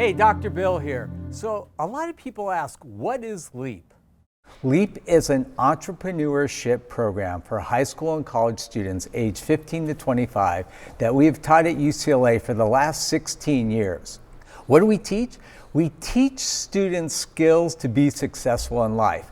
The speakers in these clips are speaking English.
Hey, Dr. Bill here. So a lot of people ask, what is LEAP? LEAP is an entrepreneurship program for high school and college students aged 15 to 25 that we have taught at UCLA for the last 16 years. What do we teach? We teach students skills to be successful in life.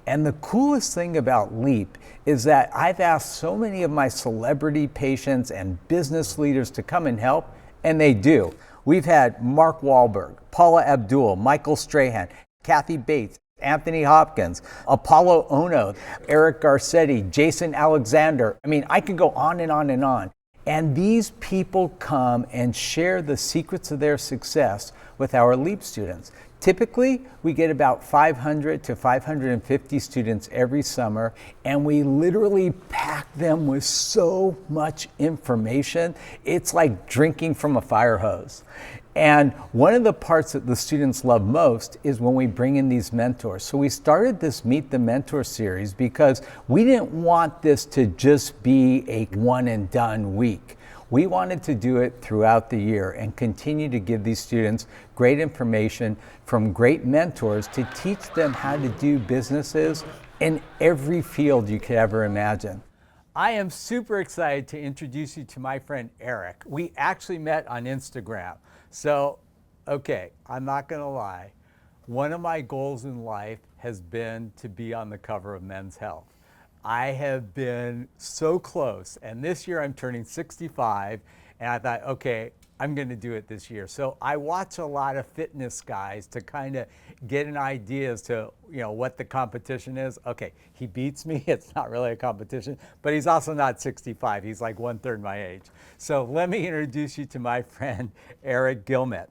And the coolest thing about LEAP is that I've asked so many of my celebrity patients and business leaders to come and help, and they do. We've had Mark Wahlberg, Paula Abdul, Michael Strahan, Kathy Bates, Anthony Hopkins, Apollo Ono, Eric Garcetti, Jason Alexander. I mean, I could go on and on and on. And these people come and share the secrets of their success with our LEAP students. Typically, we get about 500 to 550 students every summer, and we literally pack them with so much information. It's like drinking from a fire hose. And one of the parts that the students love most is when we bring in these mentors. So we started this Meet the Mentor series because we didn't want this to just be a one and done week. We wanted to do it throughout the year and continue to give these students great information from great mentors to teach them how to do businesses in every field you could ever imagine. I am super excited to introduce you to my friend Eric. We actually met on Instagram. So, okay, I'm not gonna lie. One of my goals in life has been to be on the cover of Men's Health. I have been so close, and this year I'm turning 65, and I thought, okay, I'm gonna do it this year. So I watch a lot of fitness guys to kind of get an idea as to, what the competition is. Okay, he beats me, it's not really a competition, but he's also not 65, he's like 1/3 my age. So let me introduce you to my friend, Eric Guilmette.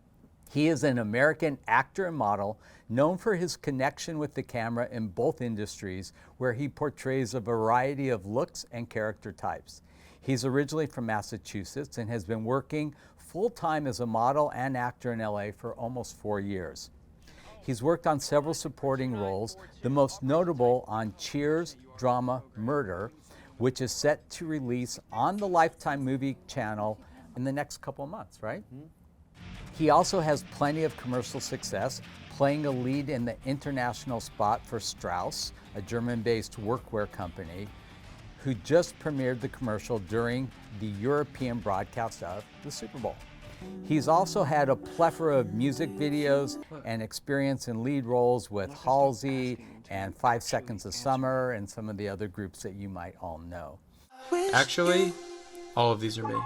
He is an American actor and model known for his connection with the camera in both industries, where he portrays a variety of looks and character types. He's originally from Massachusetts and has been working full-time as a model and actor in LA for almost 4 years. He's worked on several supporting roles, the most notable on Cheers' drama Murder, which is set to release on the Lifetime movie channel in the next couple of months, right? Mm-hmm. He also has plenty of commercial success, playing a lead in the international spot for Strauss, a German-based workwear company, who just premiered the commercial during the European broadcast of the Super Bowl. He's also had a plethora of music videos and experience in lead roles with Halsey and 5 Seconds of Summer and some of the other groups that you might all know. Actually, all of these are me.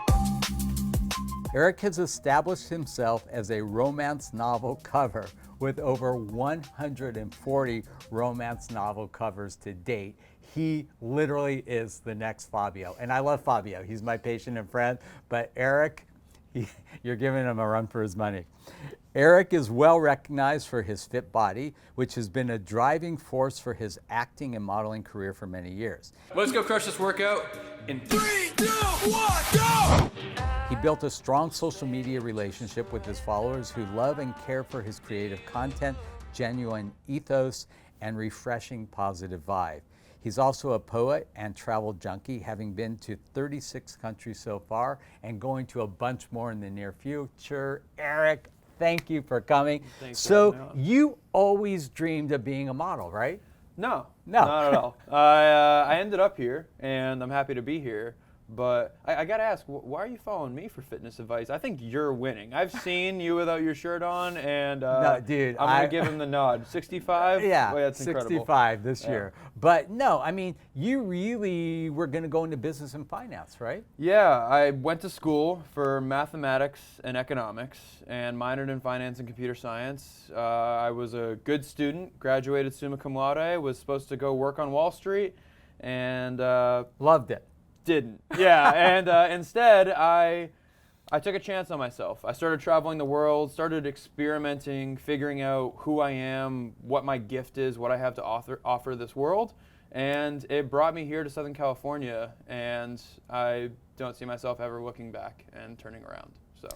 Eric has established himself as a romance novel cover with over 140 romance novel covers to date. He literally is the next Fabio. And I love Fabio. He's my patient and friend. But Eric, you're giving him a run for his money. Eric is well recognized for his fit body, which has been a driving force for his acting and modeling career for many years. Let's go crush this workout in 3, 2, 1, go! He built a strong social media relationship with his followers who love and care for his creative content, genuine ethos, and refreshing positive vibe. He's also a poet and travel junkie, having been to 36 countries so far and going to a bunch more in the near future. Eric, thank you for coming. Thanks so you always dreamed of being a model, right? No, not at all. I ended up here, and I'm happy to be here. But I gotta ask, why are you following me for fitness advice? I think you're winning. I've seen you without your shirt on, and no, dude, I'm gonna give him the nod. 65? Yeah, Boy, that's 65 this year. But no, I mean, you really were gonna go into business and finance, right? Yeah, I went to school for mathematics and economics and minored in finance and computer science. I was a good student, graduated summa cum laude, was supposed to go work on Wall Street, and loved it. Didn't. Yeah, and instead I took a chance on myself. I started traveling the world, started experimenting, figuring out who I am, what my gift is, what I have to offer this world, and it brought me here to Southern California, and I don't see myself ever looking back and turning around. So.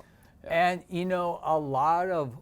Yeah. And a lot of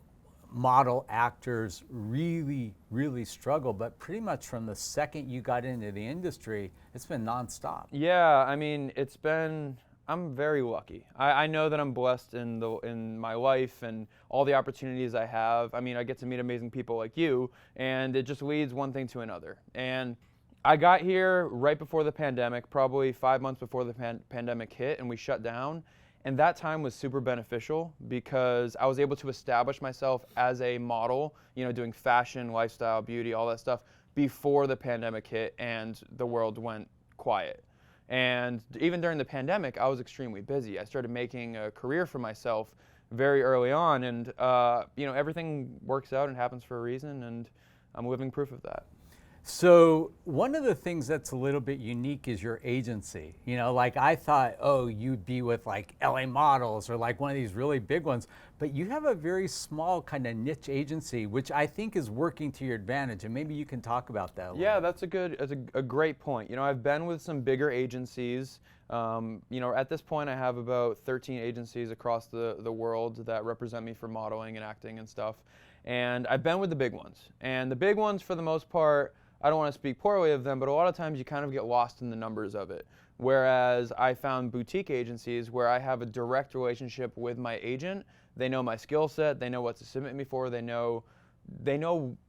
model actors really struggle, but pretty much from the second you got into the industry, it's been nonstop. Yeah, I mean, it's been I'm very lucky. I know that I'm blessed in my life and all the opportunities I have. I mean, I get to meet amazing people like you, and it just leads one thing to another. And I got here right before the pandemic, probably 5 months before the pandemic hit and we shut down. And that time was super beneficial because I was able to establish myself as a model, doing fashion, lifestyle, beauty, all that stuff before the pandemic hit and the world went quiet. And even during the pandemic, I was extremely busy. I started making a career for myself very early on, and everything works out and happens for a reason, and I'm living proof of that. So one of the things that's a little bit unique is your agency. Like I thought, oh, you'd be with like LA Models or like one of these really big ones, but you have a very small kind of niche agency, which I think is working to your advantage. And maybe you can talk about that a little Yeah, bit. that's a great point. I've been with some bigger agencies. At this point, I have about 13 agencies across the world that represent me for modeling and acting and stuff. And I've been with the big ones. And the big ones, for the most part, I don't want to speak poorly of them, but a lot of times you kind of get lost in the numbers of it. Whereas I found boutique agencies where I have a direct relationship with my agent. They know my skill set. They know what to submit me for. They know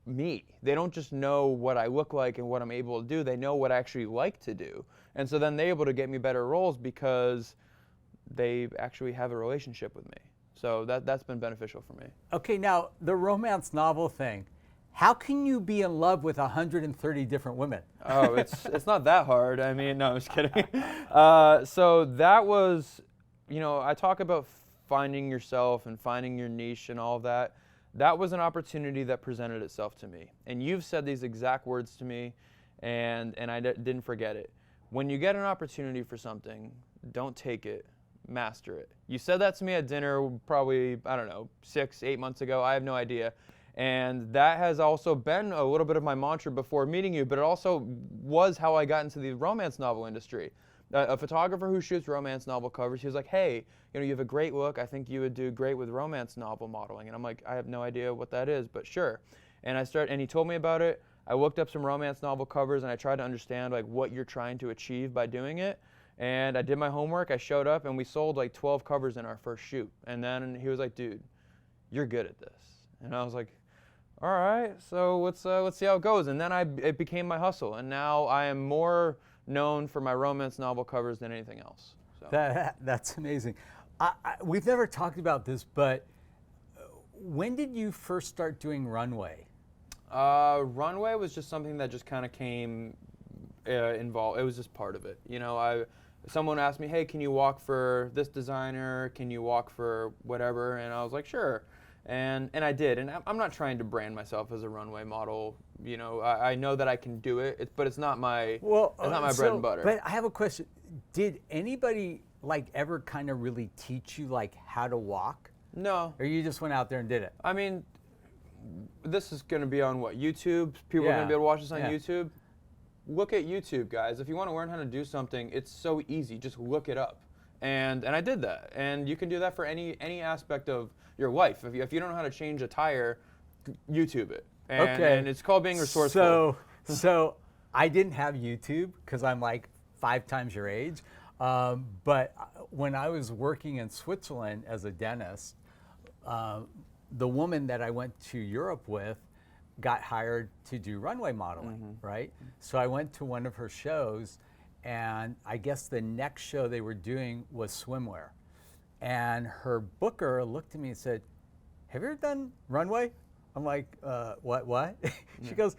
me. They don't just know what I look like and what I'm able to do. They know what I actually like to do. And so then they're able to get me better roles because they actually have a relationship with me. So that's been beneficial for me. Okay, now the romance novel thing. How can you be in love with 130 different women? Oh, it's not that hard. I mean, no, I'm just kidding. So that was, I talk about finding yourself and finding your niche and all of that. That was an opportunity that presented itself to me. And you've said these exact words to me, and I didn't forget it. When you get an opportunity for something, don't take it, master it. You said that to me at dinner probably, 6, 8 months ago. I have no idea. And that has also been a little bit of my mantra before meeting you, but it also was how I got into the romance novel industry. A photographer who shoots romance novel covers, he was like, hey, you have a great look. I think you would do great with romance novel modeling. And I'm like, I have no idea what that is, but sure. And he told me about it. I looked up some romance novel covers and I tried to understand like what you're trying to achieve by doing it. And I did my homework. I showed up and we sold like 12 covers in our first shoot. And then he was like, dude, you're good at this. And I was like, all right, so let's see how it goes. And then it became my hustle, and now I am more known for my romance novel covers than anything else. So. That's amazing. We've never talked about this, but when did you first start doing runway? Runway was just something that just kind of came involved. It was just part of it. Someone asked me, hey, can you walk for this designer? Can you walk for whatever? And I was like, sure. And I did, and I'm not trying to brand myself as a runway model. I know that I can do it, but it's not my bread and butter. But I have a question: did anybody like ever kind of really teach you like how to walk? No. Or you just went out there and did it? I mean, this is going to be on what, YouTube? People are going to be able to watch this on YouTube. Look at YouTube, guys. If you want to learn how to do something, it's so easy. Just look it up. And I did that, and you can do that for any aspect of your life. If you don't know how to change a tire, YouTube it. And it's called being resourceful. So I didn't have YouTube because I'm like 5 times your age. But when I was working in Switzerland as a dentist, the woman that I went to Europe with got hired to do runway modeling, right? So I went to one of her shows. And I guess the next show they were doing was swimwear. And her booker looked at me and said, have you ever done runway? I'm like, what? She goes,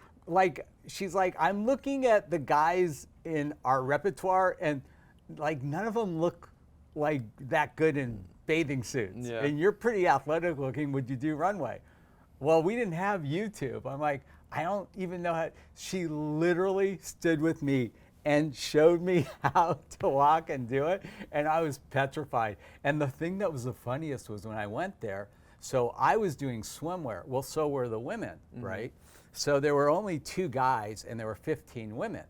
she's like, I'm looking at the guys in our repertoire and like none of them look like that good in bathing suits. Yeah. And you're pretty athletic looking, would you do runway? Well, we didn't have YouTube. I'm like, I don't even know how. She literally stood with me and showed me how to walk and do it, and I was petrified. And the thing that was the funniest was when I went there, so I was doing swimwear. Well, so were the women, right? So there were only 2 guys, and there were 15 women.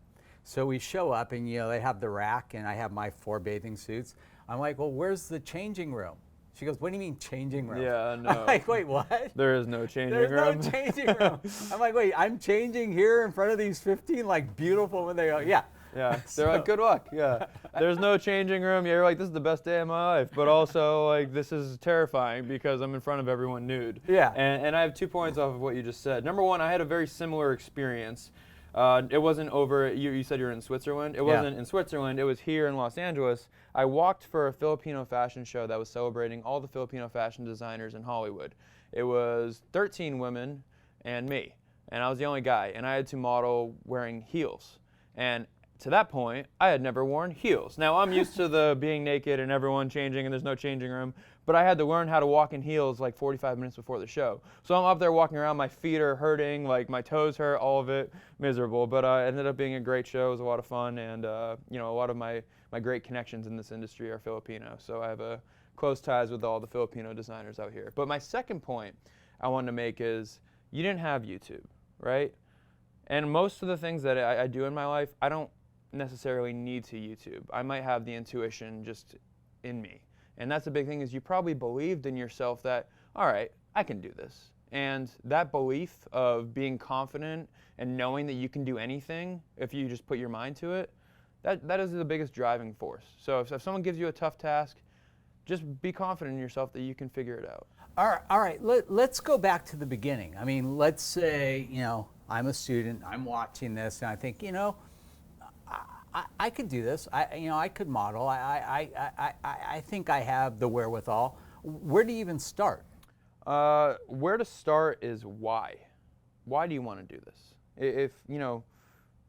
So we show up, and they have the rack, and I have my 4 bathing suits. I'm like, well, where's the changing room? She goes, what do you mean changing room? Yeah, no. I'm like, wait, what? There is no changing room. room. There's no changing room. I'm like, wait, I'm changing here in front of these 15 like beautiful women. They go, yeah. Yeah, they're like, good luck. Yeah, there's no changing room. You're like, this is the best day of my life, but also like this is terrifying because I'm in front of everyone nude. Yeah. And I have 2 points off of what you just said. Number one, I had a very similar experience. It wasn't over. You said you're in Switzerland. It wasn't in Switzerland. It was here in Los Angeles. I walked for a Filipino fashion show that was celebrating all the Filipino fashion designers in Hollywood. It was 13 women and me, and I was the only guy, and I had to model wearing heels. And to that point, I had never worn heels. Now, I'm used to the being naked and everyone changing and there's no changing room, but I had to learn how to walk in heels like 45 minutes before the show. So I'm up there walking around, my feet are hurting, like my toes hurt, all of it, miserable. But it ended up being a great show. It was a lot of fun, and you know, a lot of my great connections in this industry are Filipino. So I have close ties with all the Filipino designers out here. But my second point I wanted to make is you didn't have YouTube, right? And most of the things that I do in my life, I don't necessarily need to YouTube. I might have the intuition just in me. And that's the big thing, is you probably believed in yourself that, all right, I can do this. And that belief of being confident and knowing that you can do anything if you just put your mind to it, that is the biggest driving force. So if someone gives you a tough task, just be confident in yourself that you can figure it out. All right. Let's go back to the beginning. I mean, let's say, you know, I'm a student, I'm watching this, and I think, you know, I could do this. I could model. I think I have the wherewithal. Where do you even start? Where to start is why. Why do you want to do this? If, you know,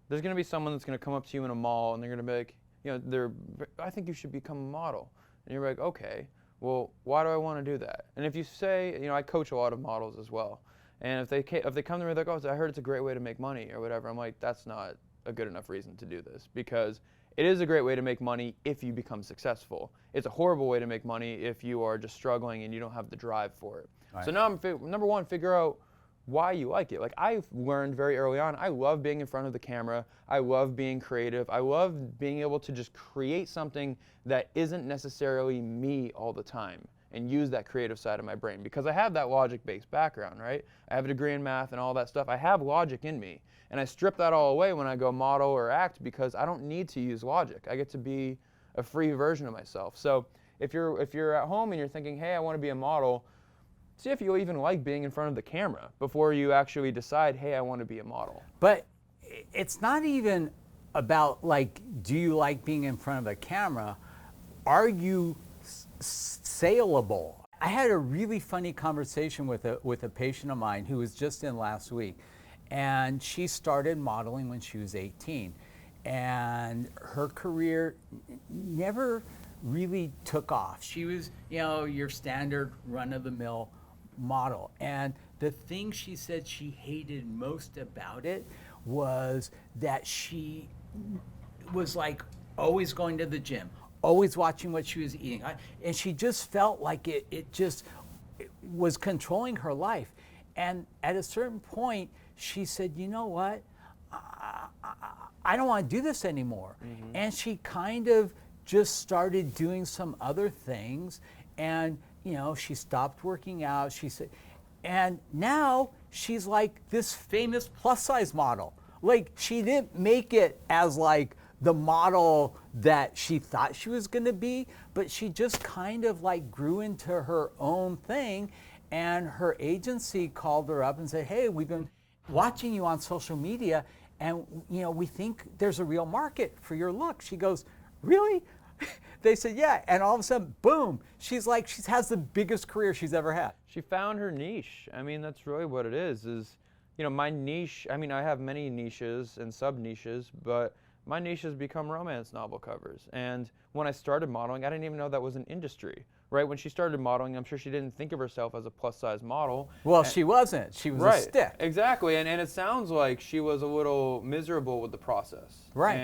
there's going to be someone that's going to come up to you in a mall and they're going to be like, you know, I think you should become a model. And you're like, okay, well, why do I want to do that? And if you say, you know, I coach a lot of models as well. And if they come to me like, oh, I heard it's a great way to make money or whatever, I'm like, that's not a good enough reason to do this, because it is a great way to make money if you become successful. It's a horrible way to make money if you are just struggling and you don't have the drive for it. Right. So now number one, figure out why you like it. Like, I've learned very early on, I love being in front of the camera. I love being creative. I love being able to just create something that isn't necessarily me all the time and use that creative side of my brain, because I have that logic-based background, right? I have a degree in math and all that stuff. I have logic in me, and I strip that all away when I go model or act, because I don't need to use logic. I get to be a free version of myself. So if you're at home and you're thinking, hey, I want to be a model, see if you even like being in front of the camera before you actually decide, hey, I want to be a model. But it's not even about, like, do you like being in front of the camera? Are you saleable? I had a really funny conversation with a patient of mine who was just in last week, and she started modeling when she was 18, and her career never really took off. She was, you know, your standard run-of-the-mill model, and the thing she said she hated most about it was that she was like always going to the gym, always watching what she was eating, and she just felt like it was controlling her life. And at a certain point, she said, you know what, I don't want to do this anymore. Mm-hmm. And she kind of just started doing some other things, and you know, she stopped working out. She said, and now she's like this famous plus size model. Like, she didn't make it as like the model that she thought she was going to be, but she just kind of like grew into her own thing. And her agency called her up and said, hey, we've been watching you on social media, and you know, we think there's a real market for your look. She goes, really? They said, yeah. And all of a sudden, boom, she has the biggest career she's ever had. She found her niche. I mean, that's really what it is, you know, my niche, I mean, I have many niches and sub-niches, but my niche has become romance novel covers. And when I started modeling, I didn't even know that was an industry, right? When she started modeling, I'm sure she didn't think of herself as a plus-size model. Well, she wasn't. She was a stick. Exactly, and it sounds like she was a little miserable with the process. Right.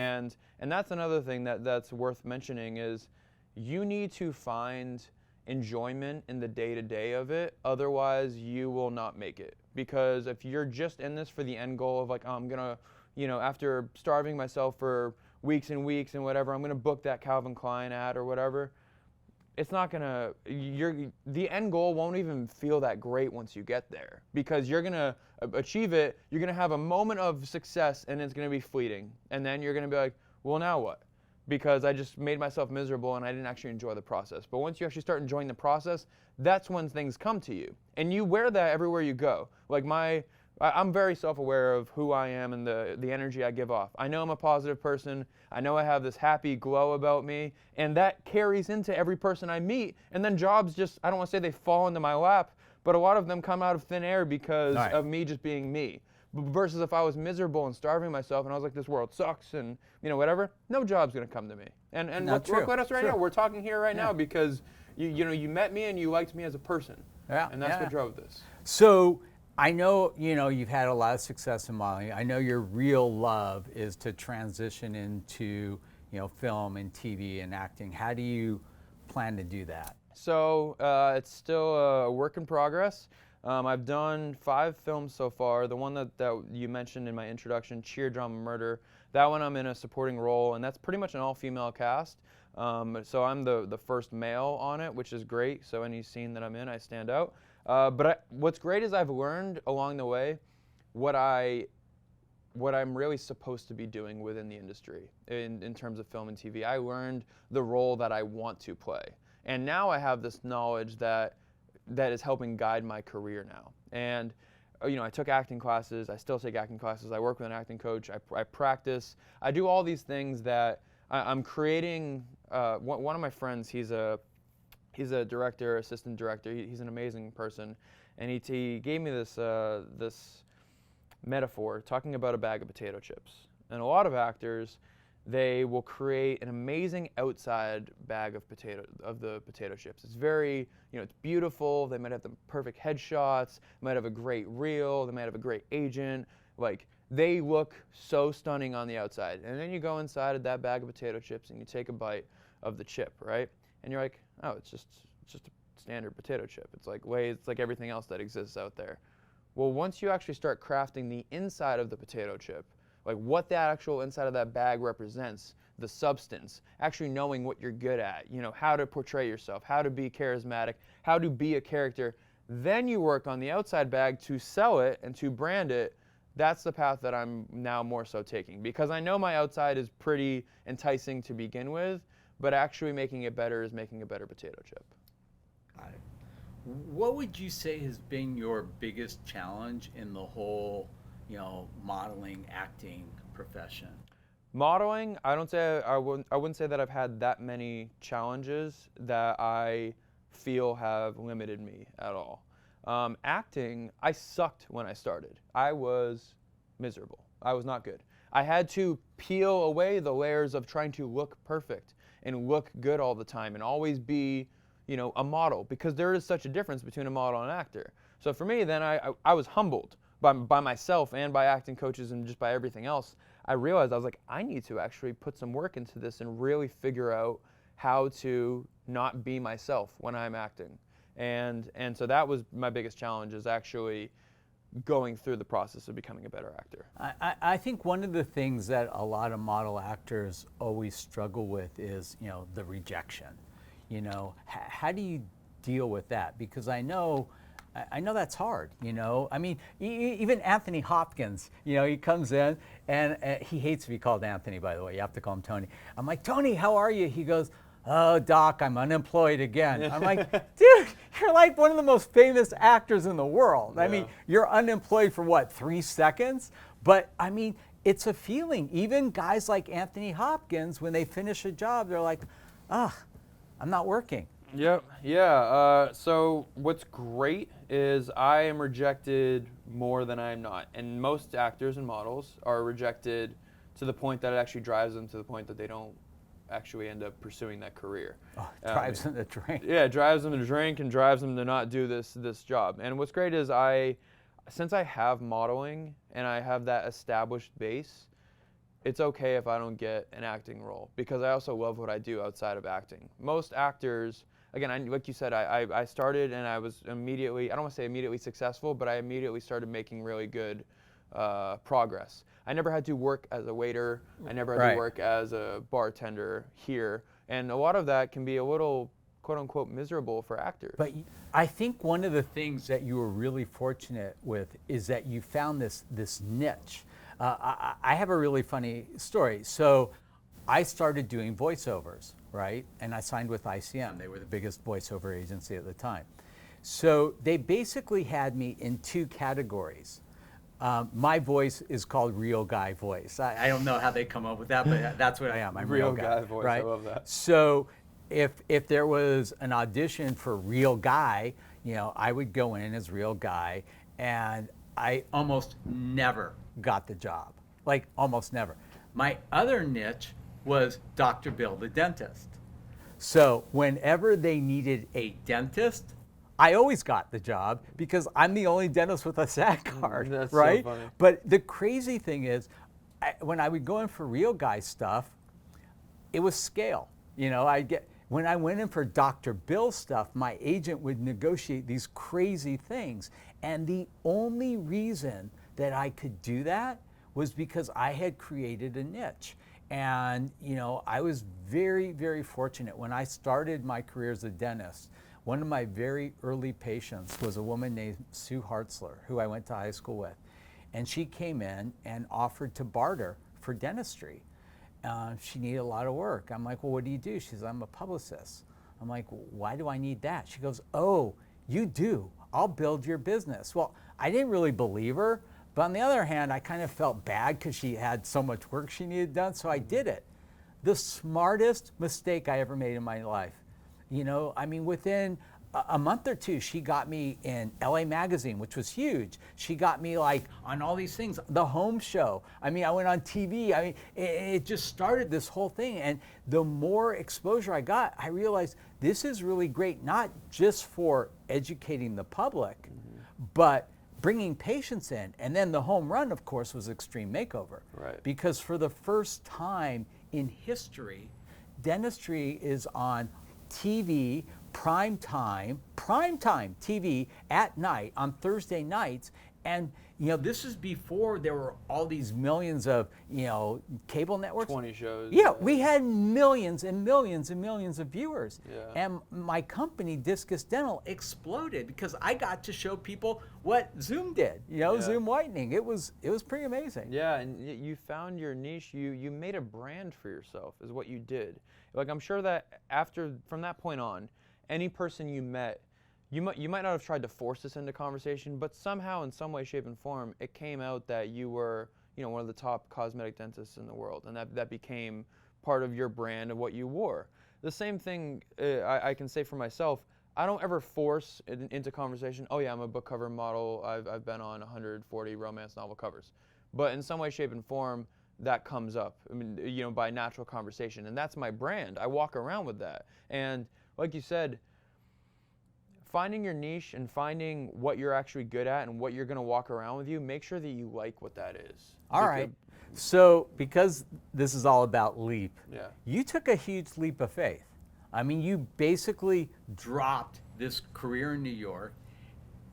And that's another thing that's worth mentioning, is you need to find enjoyment in the day-to-day of it, otherwise you will not make it. Because if you're just in this for the end goal of like, oh, I'm gonna, you know, after starving myself for weeks and weeks and whatever, I'm gonna book that Calvin Klein ad or whatever, it's not gonna, the end goal won't even feel that great once you get there, because you're gonna achieve it, you're gonna have a moment of success and it's gonna be fleeting. And then you're gonna be like, Well, now what? Because I just made myself miserable and I didn't actually enjoy the process. But once you actually start enjoying the process, that's when things come to you. And you wear that everywhere you go. Like I'm very self-aware of who I am and the energy I give off. I know I'm a positive person. I know I have this happy glow about me, and that carries into every person I meet. And then jobs just, I don't want to say they fall into my lap, but a lot of them come out of thin air because of me just being me. Versus if I was miserable and starving myself and I was like, this world sucks and whatever, no job's gonna come to me. And look at us right now. We're talking here right now because you met me and you liked me as a person. Yeah. And that's what drove this. So I know, you've had a lot of success in modeling. I know your real love is to transition into, film and TV and acting. How do you plan to do that? So it's still a work in progress. I've done 5 films so far. The one that you mentioned in my introduction, Cheer, Drama, Murder, that one I'm in a supporting role, and that's pretty much an all-female cast. So I'm the first male on it, which is great. So any scene that I'm in, I stand out. But what's great is I've learned along the way what I'm really supposed to be doing within the industry in terms of film and TV. I learned the role that I want to play. And now I have this knowledge that is helping guide my career now. And I took acting classes. I still take acting classes. I work with an acting coach. I practice. I do all these things that I'm creating. One of my friends, he's a director, assistant director. He's an amazing person, and he gave me this metaphor talking about a bag of potato chips. And a lot of actors, they will create an amazing outside bag of the potato chips. It's very, it's beautiful. They might have the perfect headshots, might have a great reel, they might have a great agent. Like, they look so stunning on the outside. And then you go inside of that bag of potato chips and you take a bite of the chip, right? And you're like, oh, it's just a standard potato chip. It's like everything else that exists out there. Well, once you actually start crafting the inside of the potato chip, like what that actual inside of that bag represents, the substance, actually knowing what you're good at, how to portray yourself, how to be charismatic, how to be a character. Then you work on the outside bag to sell it and to brand it. That's the path that I'm now more so taking, because I know my outside is pretty enticing to begin with, but actually making it better is making a better potato chip. Got it. What would you say has been your biggest challenge in the whole modeling, acting profession? Modeling, I wouldn't say that I've had that many challenges that I feel have limited me at all. Acting, I sucked when I started. I was miserable. I was not good. I had to peel away the layers of trying to look perfect and look good all the time and always be, a model, because there is such a difference between a model and an actor. So for me, then I was humbled by myself and by acting coaches and just by everything else. I realized I was like, I need to actually put some work into this and really figure out how to not be myself when I'm acting. And so that was my biggest challenge, is actually going through the process of becoming a better actor. I think one of the things that a lot of model actors always struggle with is, the rejection. How do you deal with that? Because I know that's hard, I mean, even Anthony Hopkins, he comes in and he hates to be called Anthony, by the way. You have to call him Tony. I'm like, Tony, how are you? He goes, oh, Doc, I'm unemployed again. I'm like, dude, you're like one of the most famous actors in the world. Yeah. I mean, you're unemployed for what, 3 seconds? But I mean, it's a feeling. Even guys like Anthony Hopkins, when they finish a job, they're like, I'm not working. Yep. Yeah. So what's great is I am rejected more than I am not. And most actors and models are rejected to the point that it actually drives them to the point that they don't actually end up pursuing that career. Oh, it drives them to drink. Yeah, it drives them to drink and drives them to not do this job. And what's great is since I have modeling and I have that established base, it's okay if I don't get an acting role, because I also love what I do outside of acting. Most actors, again, like you said, I started and I was immediately, I don't want to say immediately successful, but I immediately started making really good progress. I never had to work as a waiter. I never had to work as a bartender here. And a lot of that can be a little, quote unquote, miserable for actors. But I think one of the things that you were really fortunate with is that you found this niche. I have a really funny story. So I started doing voiceovers, right? And I signed with ICM. They were the biggest voiceover agency at the time. So they basically had me in two categories. My voice is called real guy voice. I don't know how they come up with that, but that's what I am. I'm Real guy voice, right? I love that. So if there was an audition for real guy, I would go in as real guy, and I almost never got the job. Like almost never. My other niche was Dr. Bill the dentist. So whenever they needed a dentist, I always got the job because I'm the only dentist with a SAG card, That's so right? funny. But the crazy thing is, when I would go in for real guy stuff, it was scale. When I went in for Dr. Bill stuff, my agent would negotiate these crazy things. And the only reason that I could do that was because I had created a niche. And, I was very, very fortunate. When I started my career as a dentist, one of my very early patients was a woman named Sue Hartzler, who I went to high school with. And she came in and offered to barter for dentistry. She needed a lot of work. I'm like, well, what do you do? She says, I'm a publicist. I'm like, why do I need that? She goes, oh, you do. I'll build your business. Well, I didn't really believe her. But on the other hand, I kind of felt bad because she had so much work she needed done, so I did it. The smartest mistake I ever made in my life. Within a month or two, she got me in LA Magazine, which was huge. She got me on all these things, the home show. I went on TV. It just started this whole thing. And the more exposure I got, I realized this is really great, not just for educating the public, but bringing patients in. And then the home run, of course, was Extreme Makeover. Right. Because for the first time in history, dentistry is on TV, primetime TV at night on Thursday nights. And this is before there were all these millions of cable networks. 20 shows. Yeah, we had millions and millions and millions of viewers. Yeah. And my company, Discus Dental, exploded because I got to show people what Zoom did. Zoom whitening. It was pretty amazing. Yeah, and you found your niche. You made a brand for yourself, is what you did. Like, I'm sure that from that point on, any person you met, you might not have tried to force this into conversation, but somehow, in some way, shape, and form, it came out that you were, one of the top cosmetic dentists in the world, and that became part of your brand of what you wore. The same thing I can say for myself. I don't ever force it into conversation. Oh yeah, I'm a book cover model. I've been on 140 romance novel covers, but in some way, shape, and form, that comes up. By natural conversation, and that's my brand. I walk around with that, and like you said, finding your niche and finding what you're actually good at and what you're going to walk around with you, make sure that you like what that is. All right. So because this is all about leap, Yeah. you took a huge leap of faith. You basically dropped this career in New York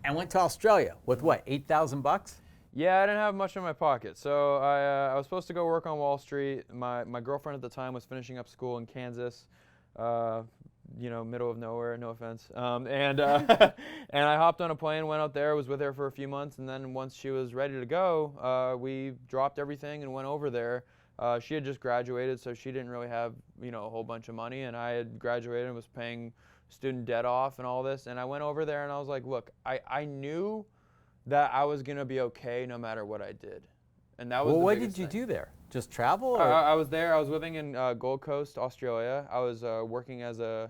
and went to Australia with what, $8,000? Yeah, I didn't have much in my pocket. So I was supposed to go work on Wall Street. My girlfriend at the time was finishing up school in Kansas. Middle of nowhere, no offense. And I hopped on a plane, went out there, was with her for a few months, and then once she was ready to go, we dropped everything and went over there. She had just graduated, so she didn't really have, a whole bunch of money, and I had graduated and was paying student debt off and all this, and I went over there and I was like, look, I knew that I was going to be okay no matter what I did. And that was what did you do there? Just travel? Or? I was there. I was living in Gold Coast, Australia. I was working as a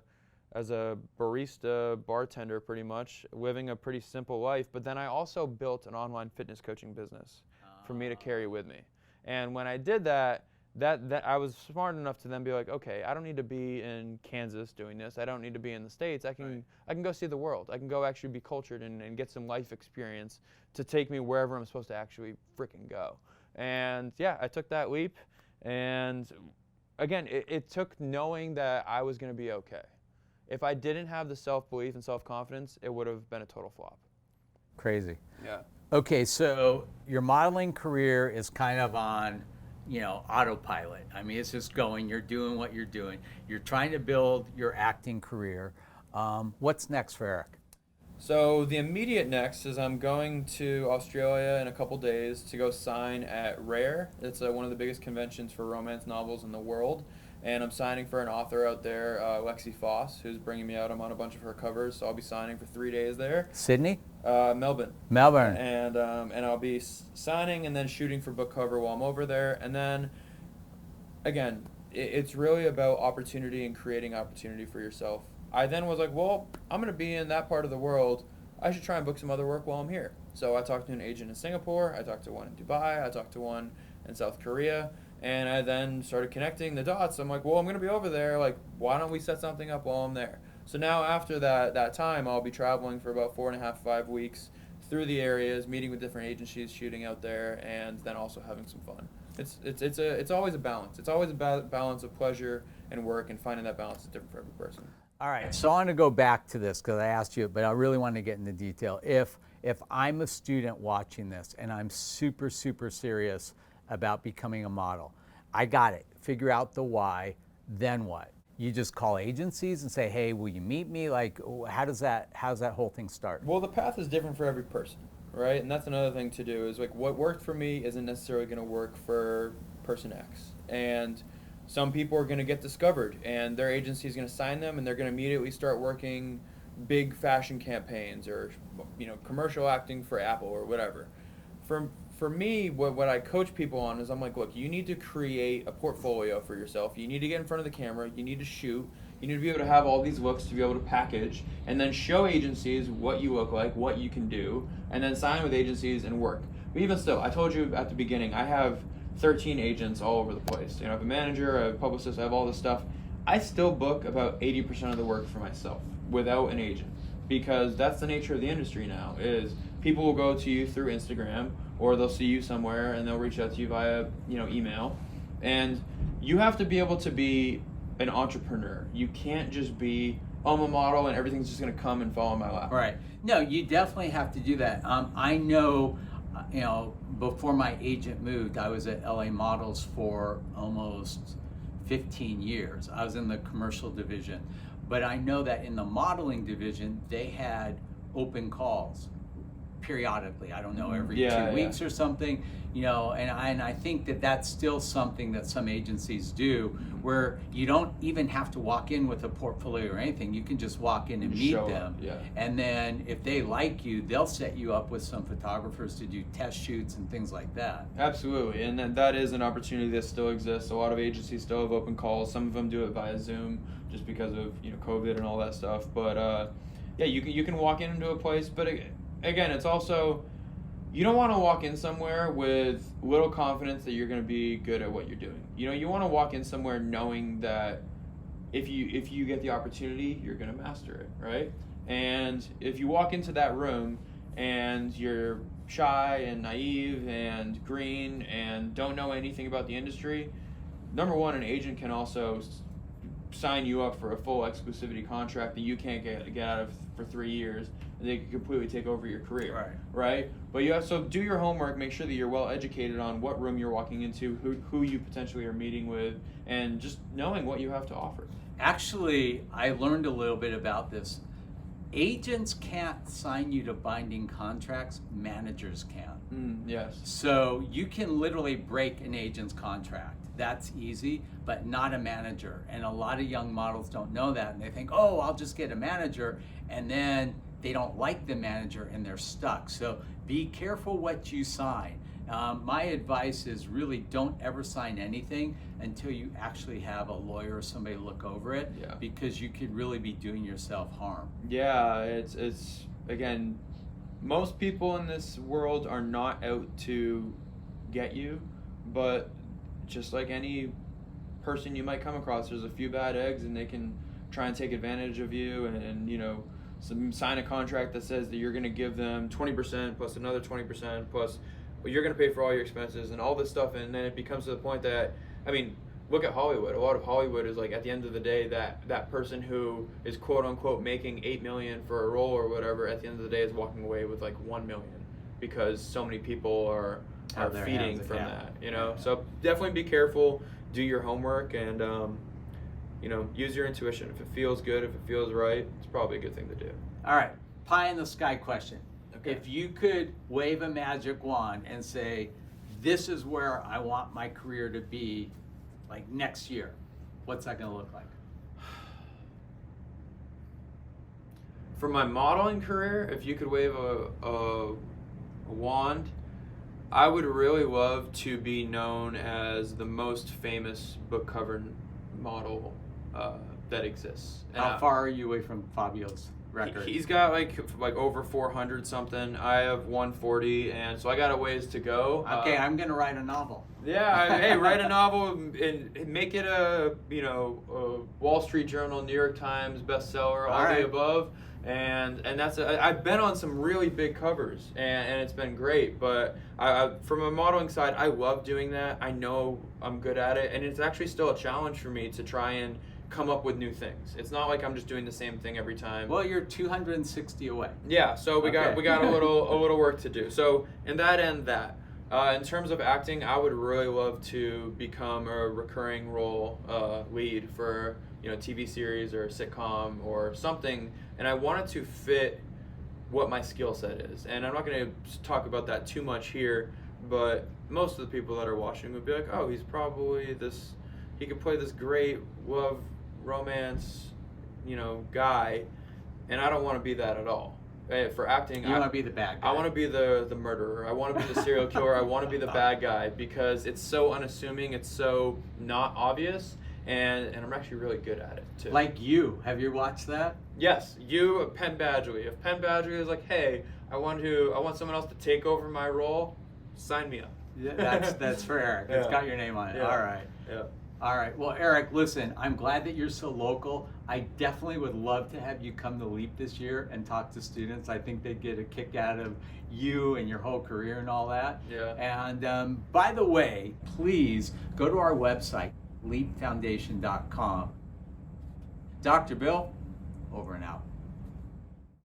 barista, bartender, pretty much, living a pretty simple life. But then I also built an online fitness coaching business for me to carry with me. And when I did that I was smart enough to then be like, okay, I don't need to be in Kansas doing this. I don't need to be in the States. I can go see the world. I can go actually be cultured and get some life experience to take me wherever I'm supposed to actually freaking go. And yeah, I took that leap. And again, it took knowing that I was going to be okay. If I didn't have the self-belief and self-confidence, it would have been a total flop. Crazy. Yeah. Okay, so your modeling career is kind of on, autopilot. It's just going, you're doing what you're doing. You're trying to build your acting career. What's next for Eric? So the immediate next is I'm going to Australia in a couple days to go sign at Rare. It's one of the biggest conventions for romance novels in the world. And I'm signing for an author out there, Lexi Foss, who's bringing me out. I'm on a bunch of her covers, so I'll be signing for 3 days there. Sydney? Melbourne. Melbourne. And I'll be signing and then shooting for book cover while I'm over there. And then, again, it's really about opportunity and creating opportunity for yourself. I then was like, well, I'm going to be in that part of the world. I should try and book some other work while I'm here. So I talked to an agent in Singapore. I talked to one in Dubai. I talked to one in South Korea. And I then started connecting the dots. I'm like, well, I'm going to be over there. Like, why don't we set something up while I'm there? So now after that time, I'll be traveling for about 4.5, 5 weeks through the areas, meeting with different agencies, shooting out there, and then also having some fun. It's always a balance. It's always a balance of pleasure and work, and finding that balance is different for every person. All right, so I want to go back to this because I asked you, but I really want to get into detail. If I'm a student watching this and I'm super, super serious about becoming a model, I got it. Figure out the why, then what? You just call agencies and say, hey, will you meet me? Like, how does that whole thing start? Well, the path is different for every person, right? And that's another thing to do is like what worked for me isn't necessarily going to work for person X. And some people are going to get discovered and their agency is going to sign them and they're going to immediately start working big fashion campaigns or, you know, commercial acting for Apple or whatever. For me, what I coach people on is I'm like, look, you need to create a portfolio for yourself. You need to get in front of the camera. You need to shoot. You need to be able to have all these looks to be able to package and then show agencies what you look like, what you can do, and then sign with agencies and work. But even still, I told you at the beginning, I have 13 agents all over the place. You know, I have a manager, I have a publicist, I have all this stuff. I still book about 80% of the work for myself without an agent, because that's the nature of the industry now, is people will go to you through Instagram or they'll see you somewhere and they'll reach out to you via, you know, email. And you have to be able to be an entrepreneur. You can't just be, oh, I'm a model and everything's just going to come and fall in my lap. Right. No, you definitely have to do that. I know, you know, before my agent moved, I was at LA Models for almost 15 years. I was in the commercial division. But I know that in the modeling division, they had open calls periodically. I don't know, every 2 weeks or something, you know, and I think that that's still something that some agencies do, where you don't even have to walk in with a portfolio or anything. You can just walk in and meet them. And then if they like you, they'll set you up with some photographers to do test shoots and things like that. Absolutely, and that is an opportunity that still exists. A lot of agencies still have open calls. Some of them do it via Zoom just because of, you know, COVID and all that stuff. But yeah, you can walk into a place, but again, it's also, you don't want to walk in somewhere with little confidence that you're going to be good at what you're doing. You know, you want to walk in somewhere knowing that if you get the opportunity, you're going to master it, right? And if you walk into that room and you're shy and naive and green and don't know anything about the industry, number one, an agent can also sign you up for a full exclusivity contract that you can't get out of for 3 years, and they can completely take over your career. Right? But you have to do your homework, make sure that you're well educated on what room you're walking into, who you potentially are meeting with, and just knowing what you have to offer. Actually, I learned a little bit about this. Agents can't sign you to binding contracts, managers can. Yes. So you can literally break an agent's contract. That's easy, but not a manager. And a lot of young models don't know that, and they think, oh, I'll just get a manager, and then they don't like the manager and they're stuck. So be careful what you sign. My advice is really don't ever sign anything until you actually have a lawyer or somebody look over it, because you could really be doing yourself harm. Yeah, it's again, most people in this world are not out to get you, but just like any person you might come across, there's a few bad eggs and they can try and take advantage of you and you know, sign a contract that says that you're going to give them 20% plus another 20% plus you're going to pay for all your expenses and all this stuff, and then it becomes to the point that, I mean, look at Hollywood. A lot of Hollywood is like, at the end of the day, that person who is quote unquote making $8 million for a role or whatever, at the end of the day is walking away with like $1 million because so many people are feeding from that, you know. So definitely be careful, do your homework, and you know, use your intuition. If it feels good, if it feels right, it's probably a good thing to do. All right, pie in the sky question. Okay. If you could wave a magic wand and say, this is where I want my career to be, like next year, what's that going to look like? For my modeling career, if you could wave a wand, I would really love to be known as the most famous book cover model that exists. And How far are you away from Fabio's record? He's got like over 400 something. I have 140, and so I got a ways to go. Okay, I'm going to write a novel. Yeah, hey, write a novel and make it a Wall Street Journal, New York Times bestseller, all right. the above. And that's I've been on some really big covers, and it's been great. But from a modeling side, I love doing that. I know I'm good at it, and it's actually still a challenge for me to try and come up with new things. It's not like I'm just doing the same thing every time. Well, you're 260 away. Yeah, so we got Okay. a little work to do. So in that end, in terms of acting, I would really love to become a recurring role lead for TV series or sitcom or something, and I want it to fit what my skill set is. And I'm not going to talk about that too much here, but most of the people that are watching would be like, oh, he's probably he could play this great love romance guy, and I don't want to be that at all. For acting, You want to be the bad guy. I want to be the murderer. I want to be the serial killer. I want to be the bad guy because it's so unassuming. It's so not obvious, and I'm actually really good at it too. Like You. Have you watched that? Yes, Penn Badgley. If Penn Badgley is like, hey, I want someone else to take over my role, sign me up. Yeah, that's for Eric. It's Yeah. got your name on it. Yeah. All right. Yeah. All right. Well, Eric, listen, I'm glad that you're so local. I definitely would love to have you come to LEAP this year and talk to students. I think they'd get a kick out of you and your whole career and all that. Yeah. And by the way, please go to our website, leapfoundation.com. Dr. Bill, over and out.